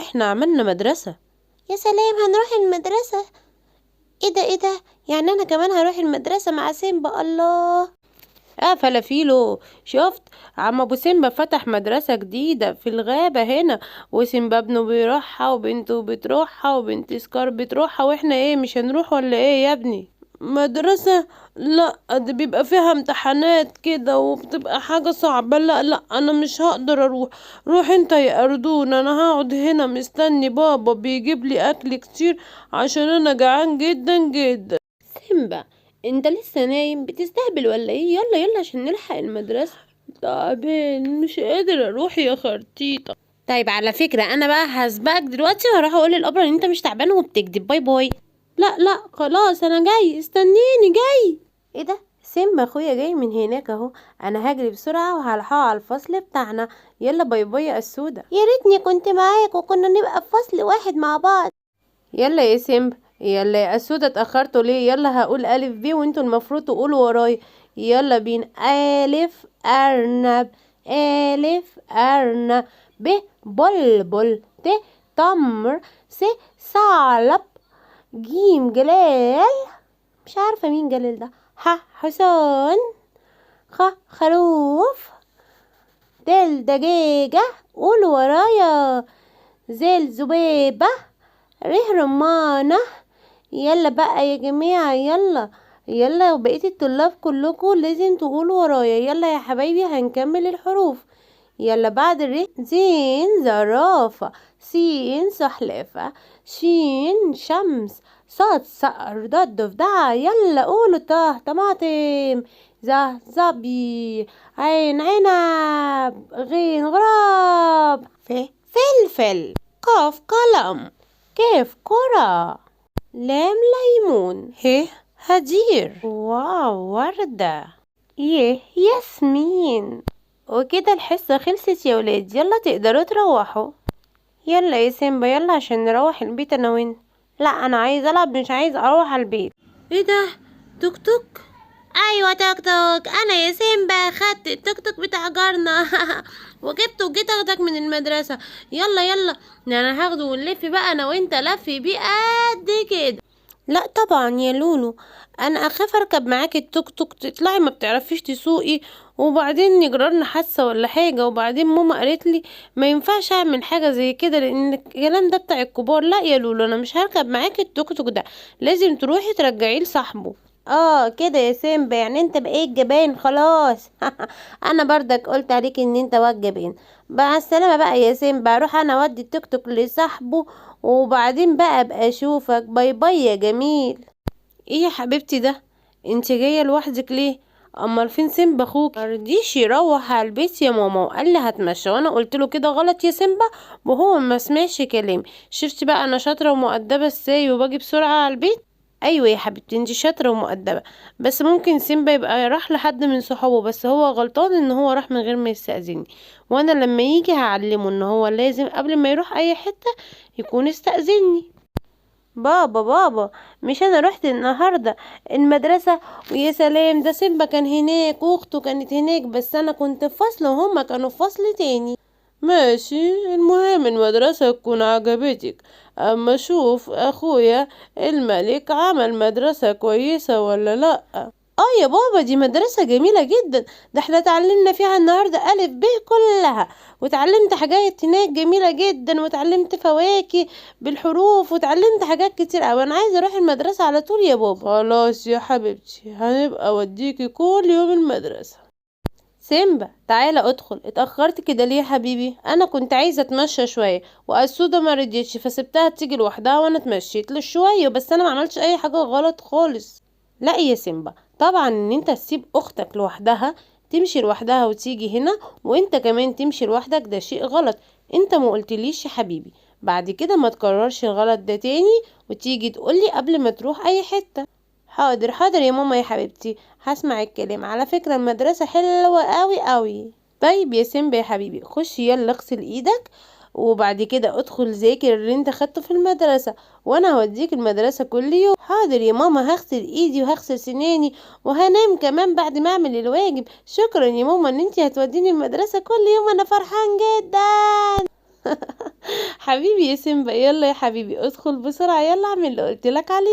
احنا عملنا مدرسة. يا سلام، هنروح المدرسة؟ ايه ده؟ يعني انا كمان هروح المدرسة مع سيمبا؟ الله. فلافيلو، شفت؟ عم ابو سيمبا فتح مدرسة جديدة في الغابة هنا، وسيمبا ابنه بيروحها وبنته بتروحها وبنت سكار بتروحها، واحنا ايه مش هنروح ولا ايه يا ابني؟ مدرسة؟ لا، ده بيبقى فيها امتحانات كده وبتبقى حاجة صعبة. لا لا، انا مش هقدر اروح. روح انت يا اردون، انا هقعد هنا مستني بابا بيجيب لي اكل كتير عشان انا جعان جدا جدا. سيمبا، انت لسه نايم؟ بتستهبل ولا ايه؟ يلا يلا عشان نلحق المدرسة. تعبان مش قادر اروح يا خرتيطة. طيب على فكرة انا بقى هسبقك دلوقتي وهروح اقول للابرة ان انت مش تعبان وبتكذب. باي باي. لا لا خلاص انا جاي، استنيني جاي. ايه ده؟ سيمبا اخويا جاي من هناك اهو، انا هجري بسرعة وهلحقه على الفصل بتاعنا. يلا باي باي يا السودة. يا ريتني كنت معاك وكنا نبقى في فصل واحد مع بعض. يلا يا سيمبا، يلا يا اسودة، اتأخرتوا ليه؟ يلا هقول ألف ب وانتوا المفروض تقولوا وراي. يلا بينا. ألف أرنب، ألف أرنب، ب بلبل، ت تمر، س ثعلب، جيم جلال، مش عارفة مين جلال ده، ح حصان، خ خروف، دال دجاجة، قول ورايا، زال ذبابة، ريه رمانة. يلا بقى يا جماعة، يلا يلا، وبقية الطلاب كلكم لازم تقولوا ورايا. يلا يا حبايبي هنكمل الحروف. يلا بعد زين زرافة، سين سحلفة، شين شمس، صاد صقر، ضاد ضفدعة. يلا قولوا طماطم، ظبي، عين عنب، غين غراب، فلفل، قاف قلم، كيف كرة، لام ليمون، هدير، واو وردة، ياسمين. وكده الحصة خلصت يا ولاد، يلا تقدروا تروحوا. يلا يا سيمبا يلا عشان نروح البيت انا وانت. لا انا عايز العب، مش عايز اروح على البيت. ايه ده؟ توك توك؟ ايوه توك توك، انا يا سيمبا خدت التوك توك بتاع جارنا وجبته وجيت اخدك من المدرسة. يلا يلا، انا هاخده ونلف بقى انا وانت لف بيه قد كده. لا طبعا يا لولو، انا اخاف اركب معاكي التوك توك تطلعي ما بتعرفيش تسوقي وبعدين يجرالنا حادثه ولا حاجه. وبعدين ماما قالت لي ما ينفعش اعمل حاجه زي كده لان الكلام ده بتاع الكبار. لا يا لولو، انا مش هركب معاكي التوك توك ده، لازم تروحي ترجعيه لصاحبه. كده يا سيمبا، يعني انت بقيت جبان خلاص انا بردك قلت عليك ان انت واد جبان. مع السلامة بقى يا سيمبا، اروح انا اودي التوك توك لصاحبه وبعدين بقى ابقى اشوفك. باي باي يا جميل. ايه يا حبيبتي ده؟ انت جايه لوحدك ليه؟ امال فين سيمبا اخوك؟ مرضيش يروح على البيت يا ماما وقال لي هتمشى، وانا قلت له كده غلط يا سيمبا وهو ما سمعش كلامي. شفتي بقى انا شاطره ومؤدبه ازاي وباجي بسرعه على البيت. ايوه يا حبيبتي انت شاطره ومؤدبه، بس ممكن سيمبا يبقى راح لحد من صحابه، بس هو غلطان ان هو راح من غير ما يستأذني. وانا لما يجي هعلمه ان هو لازم قبل ما يروح اي حته يكون استأذني. بابا، مش انا رحت النهارده المدرسه؟ ويا سلام، ده سيمبا كان هناك واخته كانت هناك، بس انا كنت في فصل وهما كانوا في فصل تاني. ماشي، المهم المدرسه تكون عجبتك. اما شوف اخويا الملك عمل مدرسه كويسه ولا لا؟ اه يا بابا، دي مدرسة جميلة جدا، ده احنا اتعلمنا فيها النهاردة ألف ب كلها، واتعلمت حاجات هناك جميلة جدا، واتعلمت فواكه بالحروف، واتعلمت حاجات كتير اوي. انا عايزة اروح المدرسة على طول يا بابا. خلاص يا حبيبتي، هنبقى اوديكي كل يوم المدرسة. سيمبا تعالى ادخل. اتأخرت كده ليه يا حبيبي؟ انا كنت عايزة اتمشى شوية واسودة ما رضيتش فسبتها تيجي لوحدها وانا اتمشيت له شوية، بس انا ما عملتش اي حاجة غلط خالص. لا يا سيمبا، طبعا ان انت تسيب اختك لوحدها تمشي لوحدها وتيجي هنا وانت كمان تمشي لوحدك ده شيء غلط. انت ما قلتليش يا حبيبي، بعد كده ما تكررش الغلط ده تاني وتيجي تقولي قبل ما تروح اي حتة. حاضر حاضر يا ماما يا حبيبتي، هسمع الكلام. على فكرة المدرسة حلوة قوي قوي. طيب يا سيمبا يا حبيبي، خش يلا اغسل ايدك وبعد كده ادخل ذاكر اللي انت خدته في المدرسة، وانا هوديك المدرسة كل يوم. حاضر يا ماما، هغسل ايدي وهغسل سناني وهنام كمان بعد ما اعمل الواجب. شكرا يا ماما ان انت هتوديني المدرسة كل يوم، انا فرحان جدا حبيبي يا سيمبا، يلا يا حبيبي ادخل بسرعة، يلا اعمل اللي قلتلك عليه.